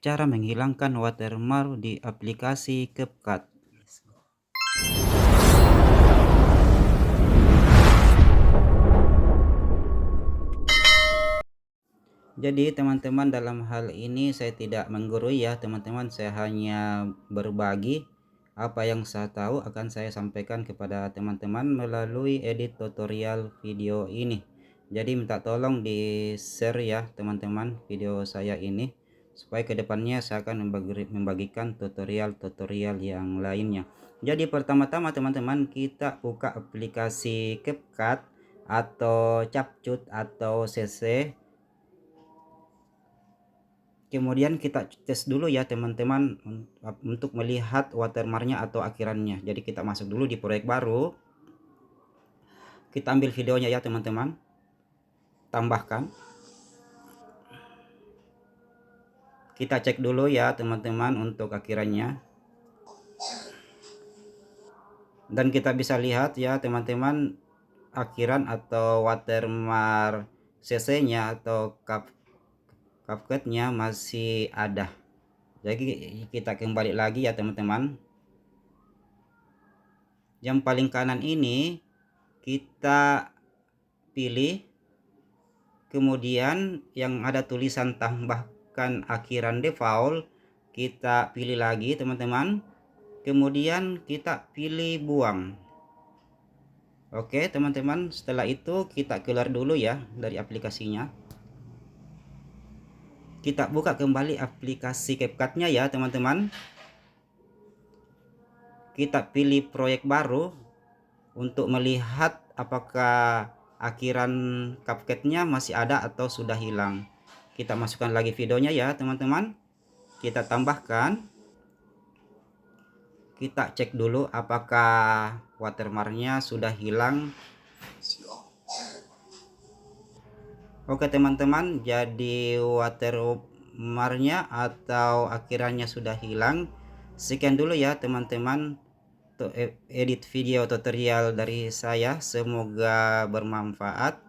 Cara menghilangkan watermark di aplikasi CapCut. Jadi teman-teman, dalam hal ini saya tidak menggurui ya teman-teman, saya hanya berbagi apa yang saya tahu akan saya sampaikan kepada teman-teman melalui edit tutorial video ini. Jadi minta tolong di share ya teman-teman video saya ini, supaya kedepannya saya akan membagikan tutorial-tutorial yang lainnya. Jadi pertama-tama teman-teman, kita buka aplikasi CapCut atau CapCut atau CC. Kemudian kita tes dulu ya teman-teman untuk melihat watermarknya atau akhirannya. Jadi kita masuk dulu di proyek baru, kita ambil videonya ya teman-teman, tambahkan, kita cek dulu ya teman-teman untuk akhirannya, dan kita bisa lihat ya teman-teman, akhiran atau watermark CC nya atau CapCut nya masih ada. Jadi kita kembali lagi ya teman-teman, yang paling kanan ini kita pilih, kemudian yang ada tulisan tambahkan akhiran default kita pilih lagi teman-teman, kemudian kita pilih buang. Oke teman-teman, setelah itu kita keluar dulu ya dari aplikasinya, kita buka kembali aplikasi CapCut-nya ya teman-teman, kita pilih proyek baru untuk melihat apakah akhiran CapCut-nya masih ada atau sudah hilang. Kita masukkan lagi videonya ya teman-teman, kita tambahkan, kita cek dulu apakah watermarknya sudah hilang. Oke teman-teman, jadi watermarknya atau akhirannya sudah hilang. Sekian dulu ya teman-teman untuk edit video tutorial dari saya, semoga bermanfaat.